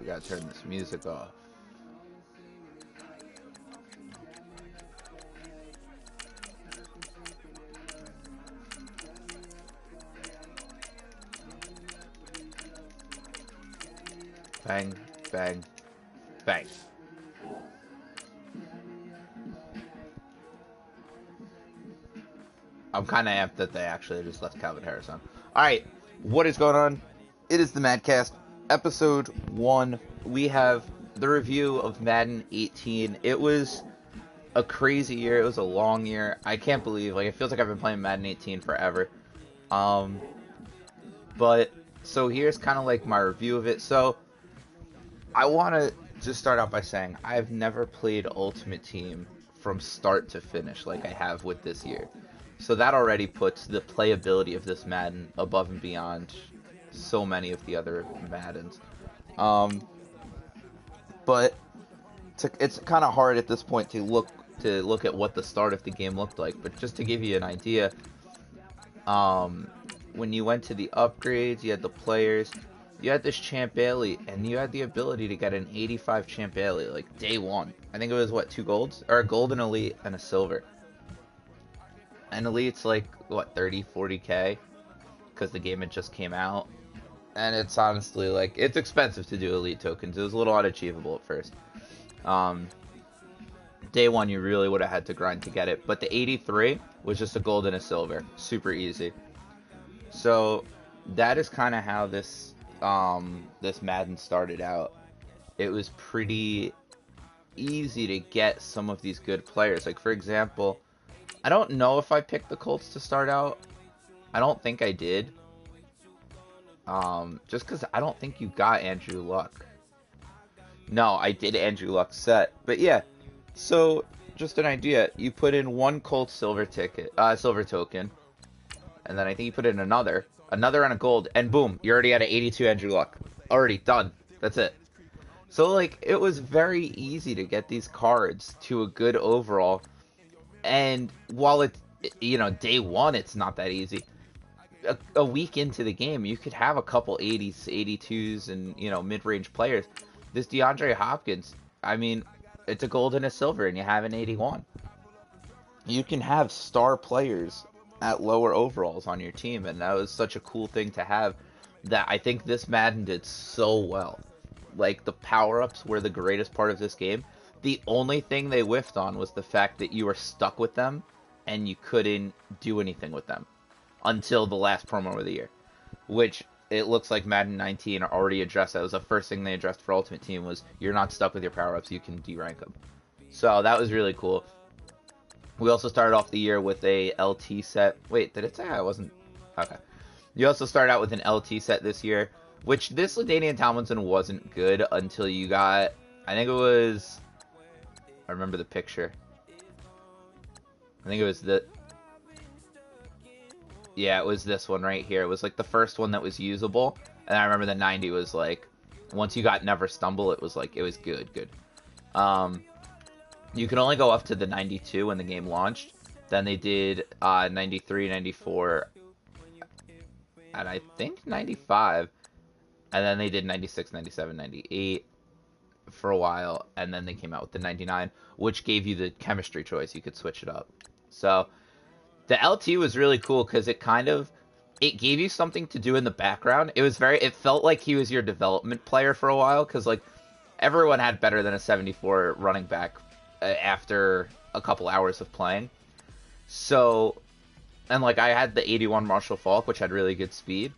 we gotta turn this music off. Bang, bang, bang. I'm kind of amped that they actually just left Calvin Harris on. Alright, what is going on? It is the MaddCast, episode 1. We have the review of Madden 18. It was a crazy year. It was a long year. I can't believe, like, it feels like I've been playing Madden 18 forever. But, so here's kind of like my review of it. So, I want to just start out by saying I've never played Ultimate Team from start to finish like I have with this year. So that already puts the playability of this Madden above and beyond so many of the other Maddens. But it's kind of hard at this point to look at what the start of the game looked like. But just to give you an idea, when you went to the upgrades, you had the players, you had this Champ Bailey, and you had the ability to get an 85 Champ Bailey, like, day one. I think it was, what, 2 golds? Or a gold and elite and a silver. And elite's like, what, 30, 40k? Because the game had just came out. And it's honestly, like, it's expensive to do elite tokens. It was a little unachievable at first. Day one, you really would have had to grind to get it. But the 83 was just a gold and a silver. Super easy. So, that is kind of how this Madden started out. It was pretty easy to get some of these good players. Like, for example, I don't know if I picked the Colts to start out. I don't think I did. Just because I don't think you got Andrew Luck. No, I did Andrew Luck set. But yeah, so just an idea. You put in 1 Colts silver token, and then I think you put in another on a gold, and boom, you're already at an 82 Andrew Luck. Already done. That's it. So, like, it was very easy to get these cards to a good overall. And while it's, you know, day one, it's not that easy. A week into the game, you could have a couple 80s, 82s, and, you know, mid-range players. This DeAndre Hopkins, I mean, it's a gold and a silver, and you have an 81. You can have star players at lower overalls on your team, and that was such a cool thing to have that I think this Madden did so well. Like, the power-ups were the greatest part of this game. The only thing they whiffed on was the fact that you were stuck with them and you couldn't do anything with them until the last promo of the year, which it looks like Madden 19 already addressed. That was the first thing they addressed for Ultimate Team, was you're not stuck with your power-ups, you can de-rank them. So that was really cool. We also started off the year with a LT set. Wait, did it say I wasn't? Okay. You also started out with an LT set this year, which this LaDainian Tomlinson wasn't good until you got, I think it was, I remember the picture. I think it was yeah, it was this one right here. It was like the first one that was usable. And I remember the 90 was like, once you got Never Stumble, it was like, it was good. You could only go up to the 92 when the game launched. Then they did 93, 94, and I think 95. And then they did 96, 97, 98 for a while. And then they came out with the 99, which gave you the chemistry choice. You could switch it up. So the LT was really cool because it gave you something to do in the background. It felt like he was your development player for a while, because like everyone had better than a 74 running back after a couple hours of playing. So, and like I had the 81 Marshall Faulk, which had really good speed.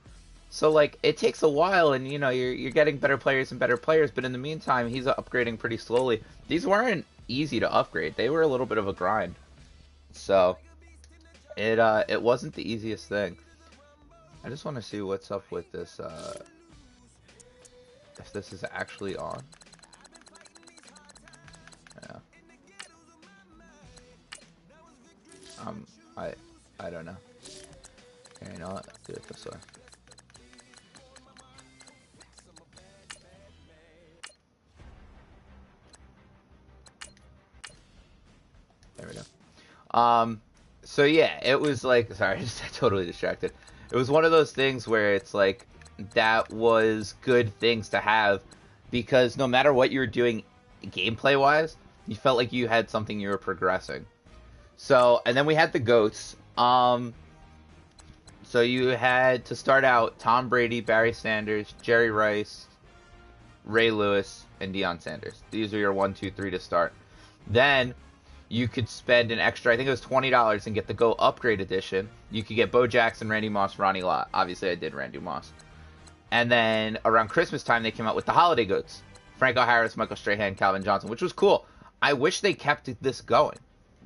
So like it takes a while, and you know you're getting better players and better players, but in the meantime he's upgrading pretty slowly. These weren't easy to upgrade; they were a little bit of a grind. So it wasn't the easiest thing. I just want to see what's up with this. If this is actually on. Yeah. I don't know. Okay, you know what? Let's do it this way. There we go. So yeah, it was like, sorry, I just got totally distracted. It was one of those things where it's like, that was good things to have because no matter what you were doing gameplay-wise, you felt like you had something you were progressing. So, and then we had the GOATs. So you had to start out Tom Brady, Barry Sanders, Jerry Rice, Ray Lewis, and Deion Sanders. These are your 1, 2, 3 to start. Then you could spend an extra, I think it was $20, and get the GOAT Upgrade Edition. You could get Bo Jackson, Randy Moss, Ronnie Lott. Obviously, I did Randy Moss. And then around Christmas time, they came out with the Holiday GOATs. Franco Harris, Michael Strahan, Calvin Johnson, which was cool. I wish they kept this going.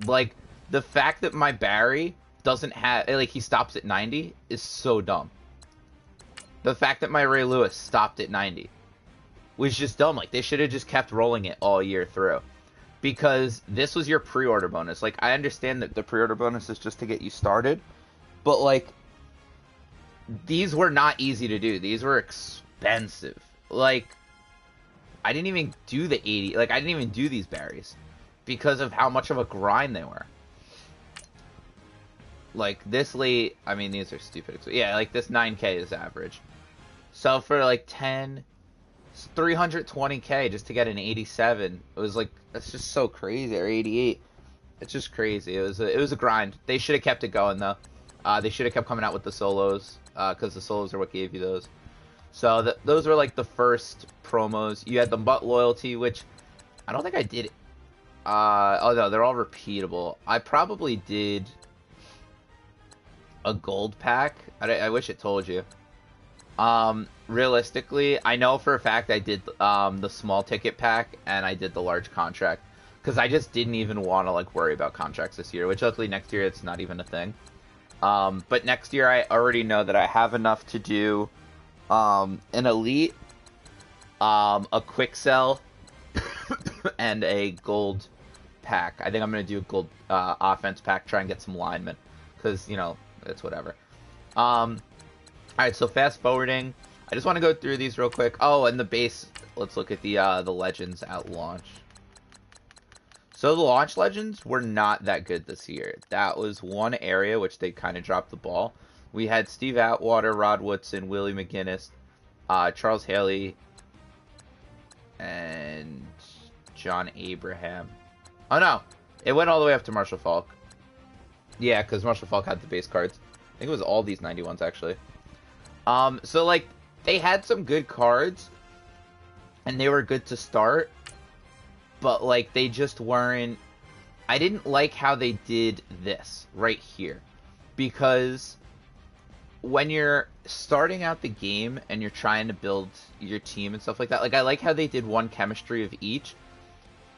Like, the fact that my Barry doesn't have, like, he stops at 90 is so dumb. The fact that my Ray Lewis stopped at 90 was just dumb. Like, they should have just kept rolling it all year through. Because this was your pre-order bonus. Like, I understand that the pre-order bonus is just to get you started. But, like, these were not easy to do. These were expensive. Like, I didn't even do the 80. Like, I didn't even do these berries. Because of how much of a grind they were. Like, this late, I mean, these are stupid. Yeah, like, this 9K is average. So, for, like, 10... 320k just to get an 87. It was like, that's just so crazy. Or 88. It's just crazy. It was a grind. They should have kept it going though. They should have kept coming out with the solos, because the solos are what gave you those. So those were like the first promos. You had the MUT loyalty, which I don't think I did. Oh no, they're all repeatable. I probably did a gold pack. I wish it told you. Realistically, I know for a fact I did the small ticket pack and I did the large contract because I just didn't even want to like worry about contracts this year, which luckily next year it's not even a thing. But next year I already know that I have enough to do an elite, a quick sell, and a gold pack. I think I'm gonna do a gold offense pack, try and get some linemen because you know it's whatever. Alright, so fast forwarding. I just want to go through these real quick. Oh, and the base. Let's look at the legends at launch. So the launch legends were not that good this year. That was one area which they kind of dropped the ball. We had Steve Atwater, Rod Woodson, Willie McGinnis, Charles Haley, and John Abraham. Oh no, it went all the way up to Marshall Faulk. Yeah, because Marshall Faulk had the base cards. I think it was all these 91s actually. So like they had some good cards and they were good to start, but like they just weren't. I didn't like how they did this right here, because when you're starting out the game and you're trying to build your team and stuff like that, like I like how they did one chemistry of each,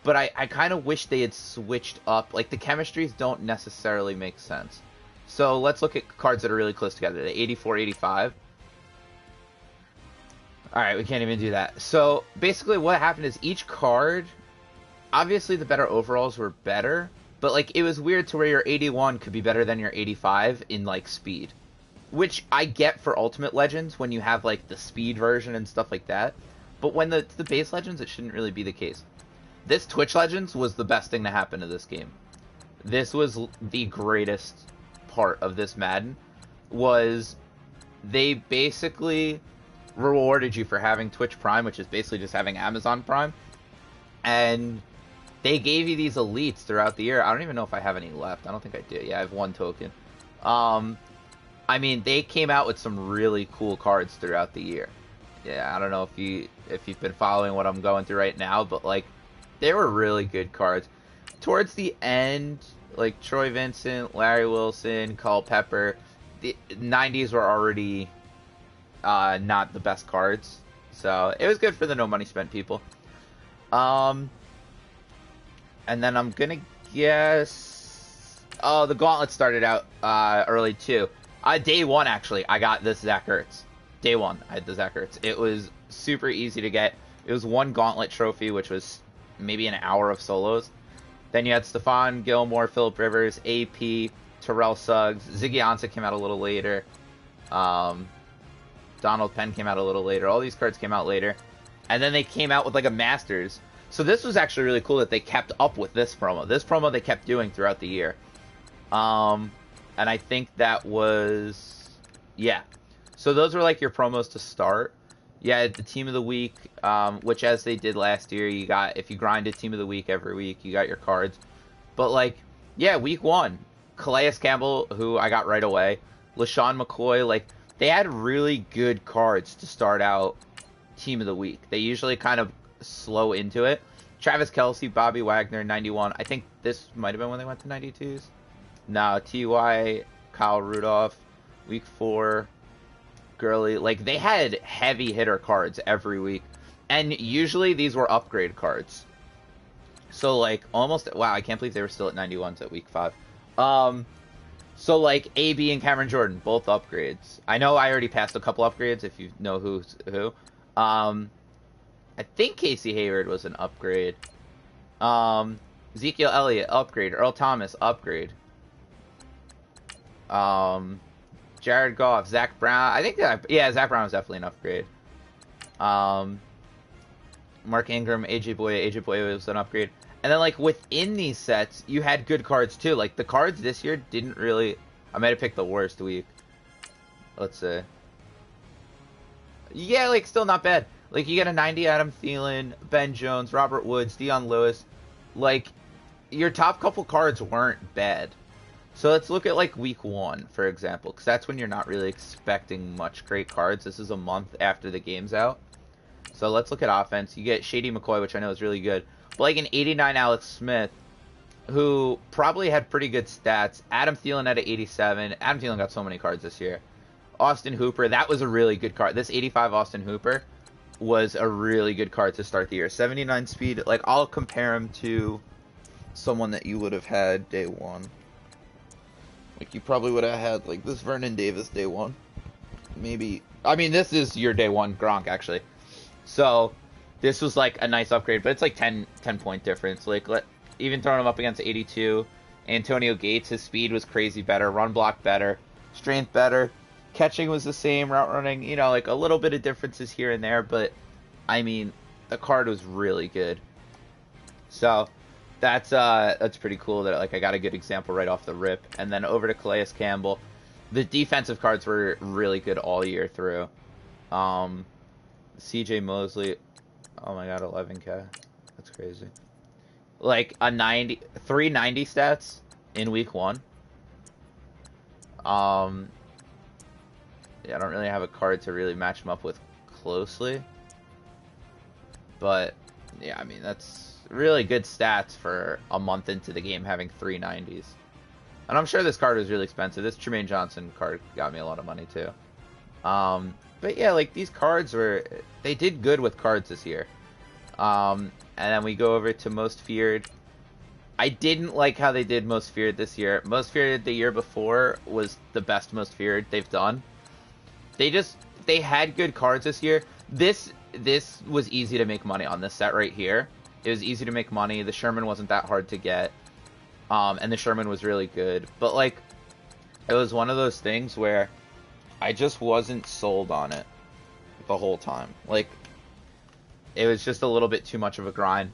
but I kind of wish they had switched up. Like the chemistries don't necessarily make sense. So let's look at cards that are really close together. The 84, 85. Alright, we can't even do that. So, basically what happened is each card, obviously the better overalls were better, but like it was weird to where your 81 could be better than your 85 in like speed. Which I get for Ultimate Legends when you have like the speed version and stuff like that. But when the base Legends, it shouldn't really be the case. This Twitch Legends was the best thing to happen to this game. This was the greatest part of this Madden, was they basically rewarded you for having Twitch Prime, which is basically just having Amazon Prime, and they gave you these elites throughout the year. I don't even know if I have any left. I don't think I do. Yeah, I have one token. I mean, they came out with some really cool cards throughout the year. Yeah, I don't know if you've been following what I'm going through right now, but like they were really good cards. Towards the end, like Troy Vincent, Larry Wilson, Culpepper, the 90s were already not the best cards, so it was good for the no money spent people. And then I'm gonna guess, oh, the gauntlet started out early too. Day one actually, I got this Zach Ertz. Day one, I had the Zach Ertz. It was super easy to get. It was one gauntlet trophy, which was maybe an hour of solos. Then you had Stephon Gilmore, Phillip Rivers, AP, Terrell Suggs, Ziggy Ansah came out a little later. Donald Penn came out a little later. All these cards came out later. And then they came out with like a Masters. So this was actually really cool that they kept up with this promo. This promo they kept doing throughout the year. And I think that was, yeah. So those were like your promos to start. Yeah, the team of the week, which as they did last year, you got, if you grinded team of the week every week, you got your cards. But like, yeah, week one, Calais Campbell, who I got right away, LaShawn McCoy, like they had really good cards to start out team of the week. They usually kind of slow into it. Travis Kelce, Bobby Wagner, 91. I think this might have been when they went to 92s. No, Ty, Kyle Rudolph, week 4. Gurley, like they had heavy hitter cards every week, and usually these were upgrade cards. So like almost, wow, I can't believe they were still at 91s at week 5. So like AB and Cameron Jordan, both upgrades. I know I already passed a couple upgrades if you know who's who. I think Casey Hayward was an upgrade. Ezekiel Elliott, upgrade. Earl Thomas, upgrade. Jared Goff, Zach Brown. I think that, yeah, Zach Brown was definitely an upgrade. Mark Ingram, AJ Boye was an upgrade. And then like within these sets, you had good cards too. Like the cards this year didn't really. I might have picked the worst week. Let's see. Yeah, like still not bad. Like you get a 90 Adam Thielen, Ben Jones, Robert Woods, Dion Lewis. Like your top couple cards weren't bad. So let's look at like week 1, for example, because that's when you're not really expecting much great cards. This is a month after the game's out. So let's look at offense. You get Shady McCoy, which I know is really good. But like an 89 Alex Smith, who probably had pretty good stats. Adam Thielen had an 87. Adam Thielen got so many cards this year. Austin Hooper, that was a really good card. This 85 Austin Hooper was a really good card to start the year. 79 speed. Like I'll compare him to someone that you would have had day 1. Like, you probably would have had, like, this Vernon Davis day 1. Maybe. I mean, this is your day 1 Gronk, actually. So, this was, like, a nice upgrade. But it's, like, 10-point difference. Like, even throwing him up against 82. Antonio Gates, his speed was crazy better. Run block better. Strength better. Catching was the same. Route running, you know, like, a little bit of differences here and there. But, I mean, the card was really good. So, that's pretty cool that like I got a good example right off the rip. And then over to Calais Campbell. The defensive cards were really good all year through. CJ Mosley, oh my god, 11K. That's crazy. Like a 390 stats in week 1. Yeah, I don't really have a card to really match him up with closely. But yeah, I mean that's really good stats for a month into the game having 390s. And I'm sure this card was really expensive. This Tremaine Johnson card got me a lot of money too. But yeah, like these cards they did good with cards this year. And then we go over to Most Feared. I didn't like how they did Most Feared this year. Most Feared the year before was the best Most Feared they've done. They had good cards this year. This was easy to make money on this set right here. It was easy to make money. The Sherman wasn't that hard to get. And the Sherman was really good. But, like, it was one of those things where I just wasn't sold on it the whole time. Like, it was just a little bit too much of a grind.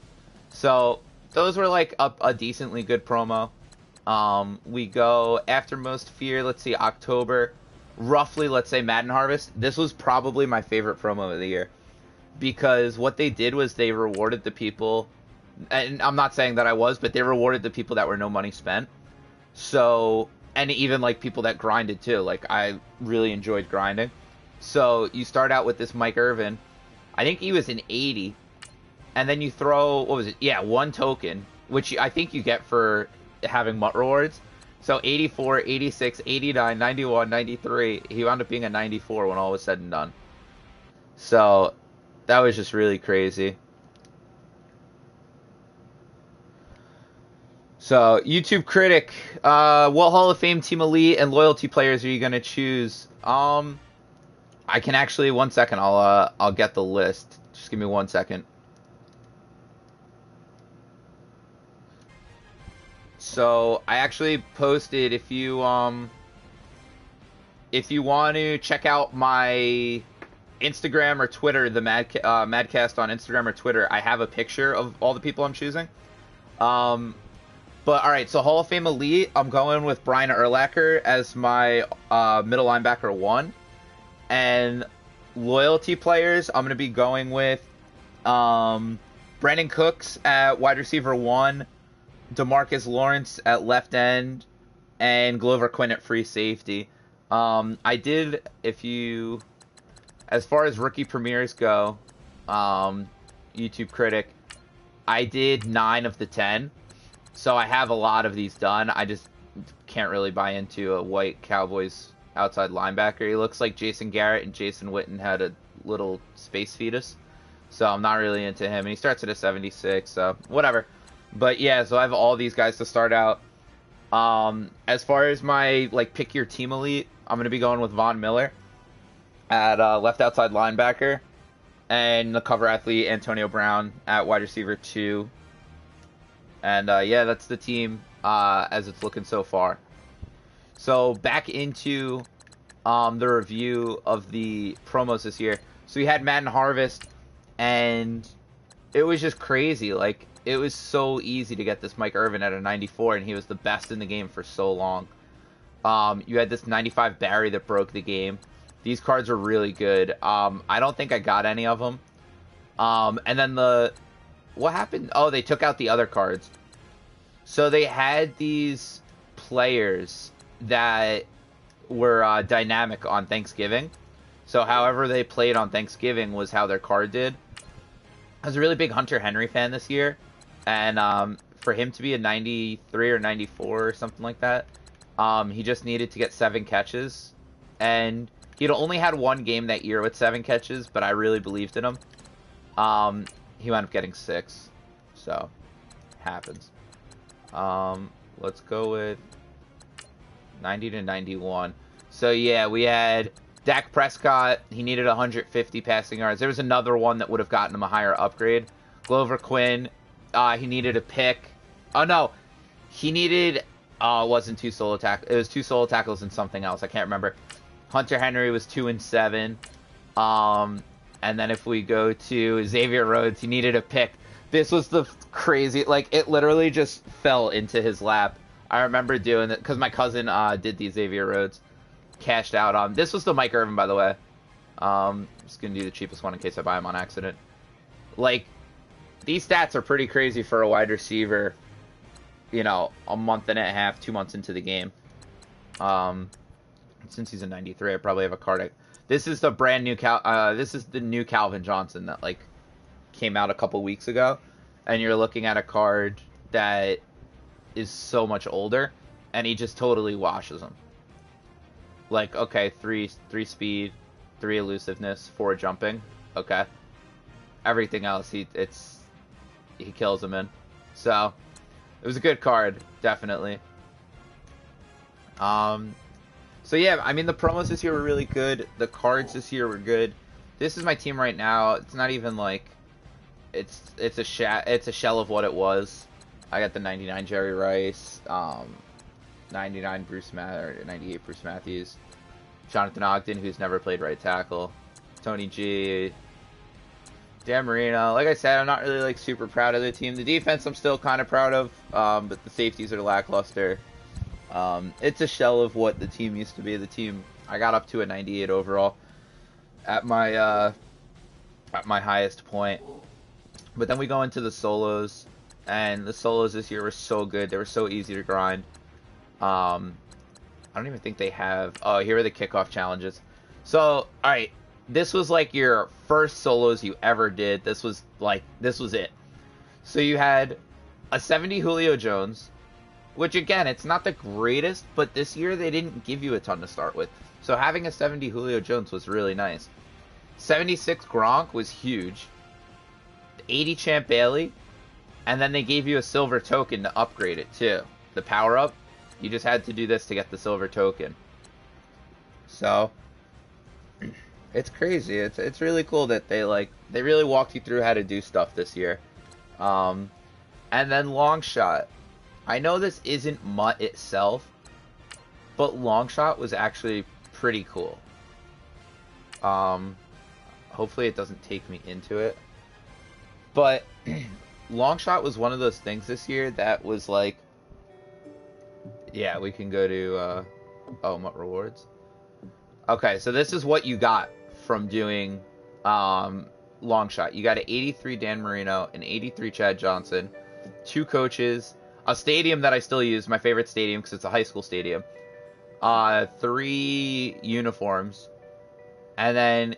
So, those were, like, a decently good promo. We go after Most Fear, let's see, October. Roughly, let's say Madden Harvest. This was probably my favorite promo of the year. Because what they did was they rewarded the people, and I'm not saying that I was, but they rewarded the people that were no money spent. So, and even like people that grinded too. Like I really enjoyed grinding. So you start out with this Mike Irvin. I think he was an 80. And then you throw, what was it? Yeah, 1 token, which I think you get for having MUT rewards. So 84, 86, 89, 91, 93. He wound up being a 94 when all was said and done. So that was just really crazy. So, YouTube Critic, what Hall of Fame, Team Elite, and Loyalty players are you going to choose? I can actually, 1 second, I'll get the list. Just give me 1 second. So, I actually posted, if you want to check out my Instagram or Twitter, the MaddCast on Instagram or Twitter, I have a picture of all the people I'm choosing. But, alright, so Hall of Fame Elite, I'm going with Brian Urlacher as my middle linebacker 1. And loyalty players, I'm going to be going with Brandon Cooks at wide receiver 1, DeMarcus Lawrence at left end, and Glover Quinn at free safety. I did, as far as rookie premieres go, YouTube critic, I did 9 of the 10. So I have a lot of these done. I just can't really buy into a white Cowboys outside linebacker. He looks like Jason Garrett and Jason Witten had a little space fetus. So I'm not really into him. And he starts at a 76, so whatever. But yeah, so I have all these guys to start out. As far as my pick your team elite, I'm gonna be going with Von Miller at left outside linebacker, and the cover athlete Antonio Brown at wide receiver 2. And yeah, that's the team as it's looking so far. So back into the review of the promos this year. So we had Madden Harvest, and it was just crazy. It was so easy to get this Mike Irvin at a 94, and he was the best in the game for so long. You had this 95 Barry that broke the game. These cards are really good. I don't think I got any of them. And then what happened? Oh, they took out the other cards. So they had these players that were dynamic on Thanksgiving. So however they played on Thanksgiving was how their card did. I was a really big Hunter Henry fan this year. And for him to be a 93 or 94 or something like that, he just needed to get 7 catches. And he'd only had 1 game that year with 7 catches, but I really believed in him. He wound up getting 6. So, happens. Let's go with 90 to 91. So yeah, we had Dak Prescott. He needed 150 passing yards. There was another one that would have gotten him a higher upgrade. Glover Quinn, he needed a pick. Oh no, he needed, it wasn't 2 solo tackles. It was 2 solo tackles and something else. I can't remember. Hunter Henry was 2 and 7. And then if we go to Xavier Rhodes, he needed a pick. This was the crazy, it literally just fell into his lap. I remember doing it because my cousin did the Xavier Rhodes, cashed out on. This was the Mike Irvin, by the way. Just gonna do the cheapest one in case I buy him on accident. These stats are pretty crazy for a wide receiver. A month and a half, 2 months into the game. Since he's a 93, I probably have a card. This is the brand new this is the new Calvin Johnson that came out a couple weeks ago, and you're looking at a card that is so much older, and he just totally washes them. Okay, 3 speed, 3 elusiveness, 4 jumping. Okay, everything else he kills him in. So it was a good card, definitely. So yeah, I mean the promos this year were really good. The cards this year were good. This is my team right now. It's not even it's a shell of what it was. I got the 99 Jerry Rice, 99 Bruce or 98 Bruce Matthews, Jonathan Ogden, who's never played right tackle, Tony G, Dan Marino. Like I said, I'm not really super proud of the team. The defense I'm still kind of proud of, but the safeties are lackluster. It's a shell of what the team used to be. The team I got up to a 98 overall at my highest point. But then we go into the solos, and the solos this year were so good. They were so easy to grind. I don't even think they have... Oh, here are the kickoff challenges. So, alright. This was your first solos you ever did. This was it. So you had a 70 Julio Jones, which again, it's not the greatest, but this year they didn't give you a ton to start with. So having a 70 Julio Jones was really nice. 76 Gronk was huge. 80 Champ Bailey, and then they gave you a silver token to upgrade it too. The power up, you just had to do this to get the silver token. So it's crazy. It's really cool that they really walked you through how to do stuff this year. And then long shot. I know this isn't MUT itself, but long shot was actually pretty cool. Hopefully it doesn't take me into it. But long shot was one of those things this year that was yeah, we can go to MUT rewards. Okay, so this is what you got from doing long shot. You got an 83 Dan Marino, an 83 Chad Johnson, 2 coaches, a stadium that I still use, my favorite stadium because it's a high school stadium, 3 uniforms, and then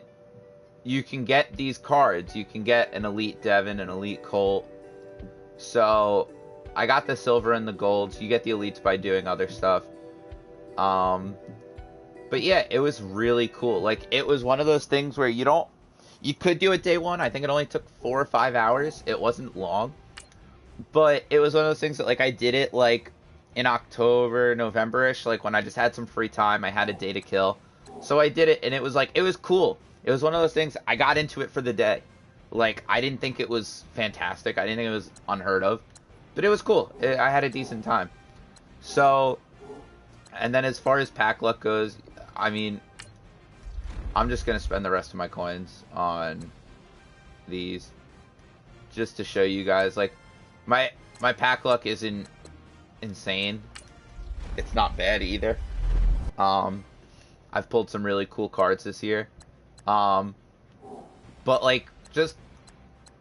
you can get these cards. You can get an Elite Devin, an Elite Colt. So I got the silver and the golds. You get the elites by doing other stuff. But yeah, it was really cool. Like, it was one of those things where you could do it day one. I think it only took 4 or 5 hours. It wasn't long. But it was one of those things that, like, I did it, like, in October, November-ish. Like, when I just had some free time, I had a day to kill. So I did it, and it was, like, it was cool. It was one of those things, I got into it for the day. Like, I didn't think it was fantastic. I didn't think it was unheard of. But it was cool. I had a decent time. So, and then as far as pack luck goes, I mean, I'm just going to spend the rest of my coins on these. Just to show you guys, like, my pack luck isn't insane. It's not bad either. I've pulled some really cool cards this year. But like, just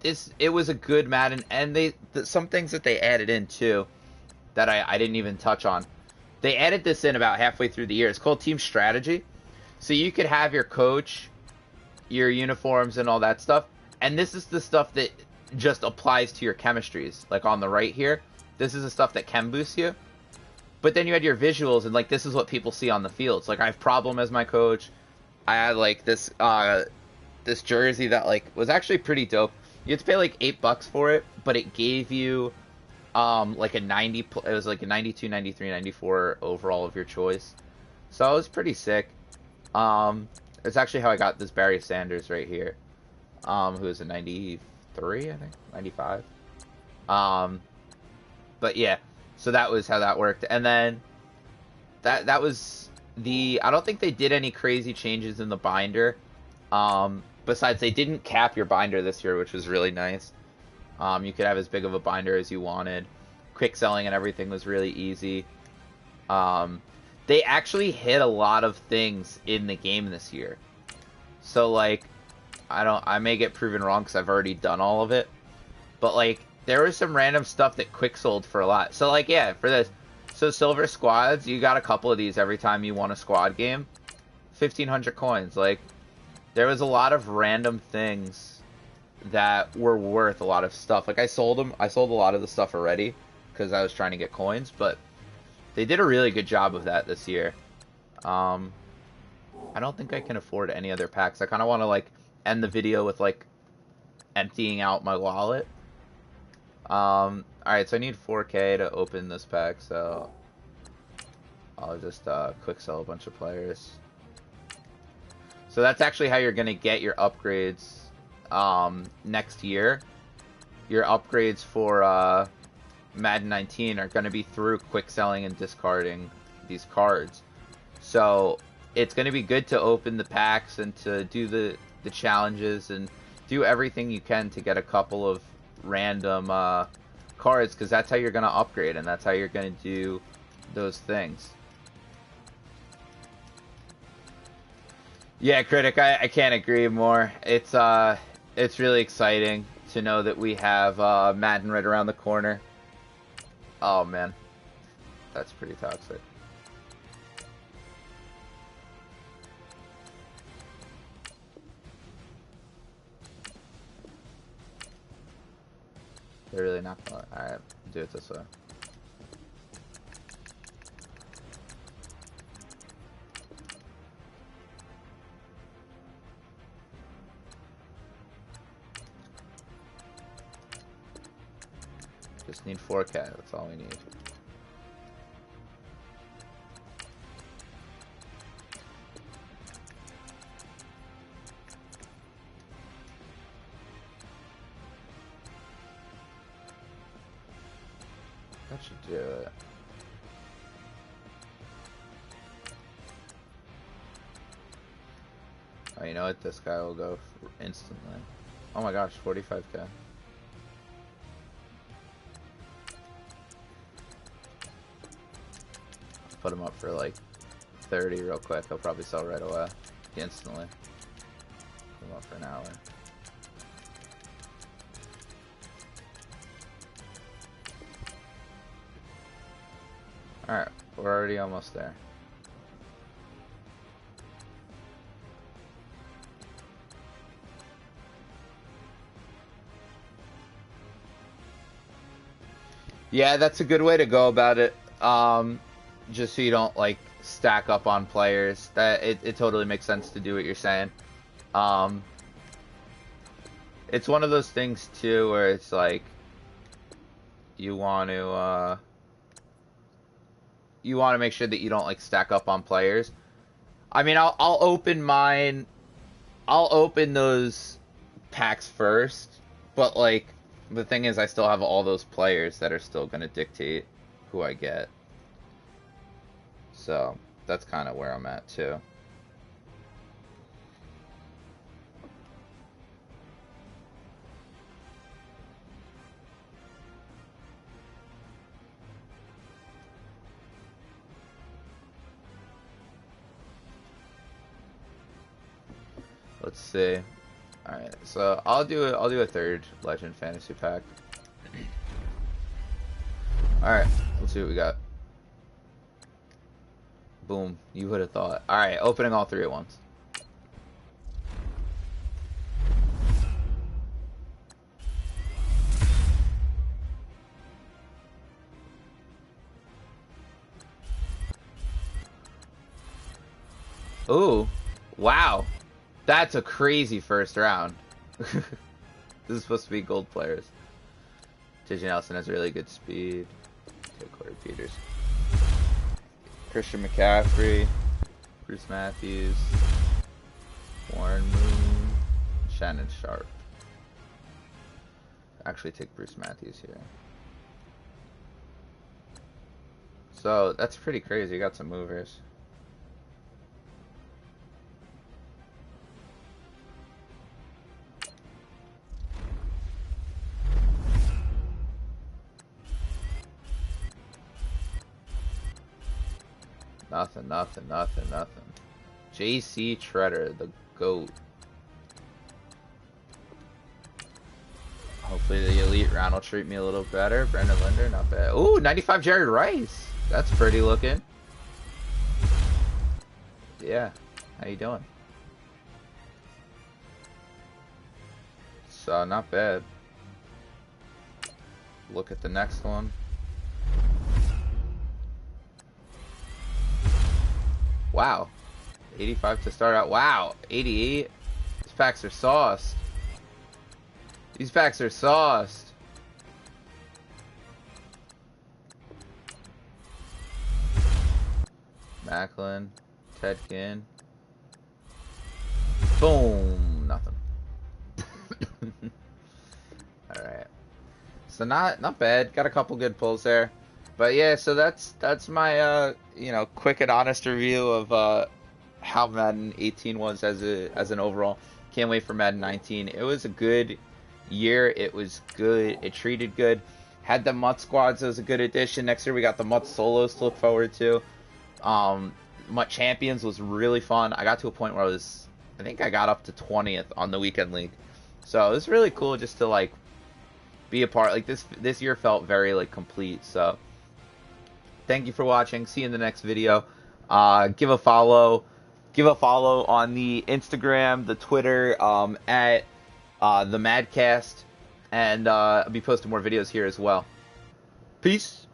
it was a good Madden, and some things that they added in too that I didn't even touch on. They added this in about halfway through the year. It's called Team Strategy. So you could have your coach, your uniforms, and all that stuff. And this is the stuff that just applies to your chemistries. Like on the right here, this is the stuff that can boost you. But then you had your visuals, and like, this is what people see on the fields. Like, I have Problem as my coach. I had like this this jersey that like was actually pretty dope. You had to pay like $8 for it, but it gave you like a 90. It was like a 92, 93, 94 overall of your choice. So it was pretty sick. It's actually how I got this Barry Sanders right here, who is a 93, I think, 95. But yeah, so that was how that worked, and then that was I don't think they did any crazy changes in the binder. Besides, they didn't cap your binder this year, which was really nice. You could have as big of a binder as you wanted. Quick selling and everything was really easy. They actually hit a lot of things in the game this year. So like, I may get proven wrong because I've already done all of it. But like, there was some random stuff that quick sold for a lot. So like, yeah, for this. So silver squads, you got a couple of these every time you won a squad game. 1,500 coins. Like, there was a lot of random things that were worth a lot of stuff. Like, I sold them. I sold a lot of the stuff already because I was trying to get coins. But they did a really good job of that this year. I don't think I can afford any other packs. I kind of want to like end the video with like emptying out my wallet. Alright, so I need 4K to open this pack, so I'll just quick sell a bunch of players. So that's actually how you're going to get your upgrades next year. Your upgrades for Madden 19 are going to be through quick selling and discarding these cards. So it's going to be good to open the packs and to do the challenges and do everything you can to get a couple of random cards, because that's how you're going to upgrade and that's how you're going to do those things. Yeah, Critic, I can't agree more. It's really exciting to know that we have Madden right around the corner. Oh man, that's pretty toxic. They're really not gonna. Alright, do it this way. Just need 4K, that's all we need. That should do it. Oh, you know what? This guy will go instantly. Oh my gosh, 45K. Put him up for like 30 real quick. He'll probably sell right away, instantly. going for an hour. Alright, we're already almost there. Yeah, that's a good way to go about it. Just so you don't like stack up on players. That it totally makes sense to do what you're saying. It's one of those things too where it's like you want to make sure that you don't like stack up on players. I mean, I'll open mine. I'll open those packs first, but like the thing is, I still have all those players that are still going to dictate who I get. So that's kind of where I'm at too. Let's see. All right, so I'll do a third Legend Fantasy pack. All right, let's see what we got. Boom, you would have thought. All right, opening all three at once. Ooh, wow. That's a crazy first round. This is supposed to be gold players. JJ Nelson has really good speed. Corey Peters. Christian McCaffrey. Bruce Matthews. Warren Moon. Shannon Sharp. Actually take Bruce Matthews here. So that's pretty crazy. You got some movers. Nothing. JC Treader, the GOAT. Hopefully the elite round will treat me a little better. Brandon Linder, not bad. Ooh, 95 Jared Rice. That's pretty looking. Yeah, how you doing? So, not bad. Look at the next one. Wow, 85 to start out. Wow, 88. These packs are sauced. These packs are sauced. Macklin, Ted Ginn. Boom, nothing. All right. So not bad. Got a couple good pulls there. But yeah, so that's my you know, quick and honest review of how Madden 18 was as an overall. Can't wait for Madden 19. It was a good year. It was good. It treated good. Had the MUT squads. It was a good addition. Next year we got the MUT solos to look forward to. MUT champions was really fun. I got to a point where I think I got up to 20th on the weekend league. So it was really cool just to like be a part. Like this year felt very like complete. So thank you for watching. See you in the next video. Give a follow on the Instagram, the Twitter, at the MaddCast, and I'll be posting more videos here as well. Peace.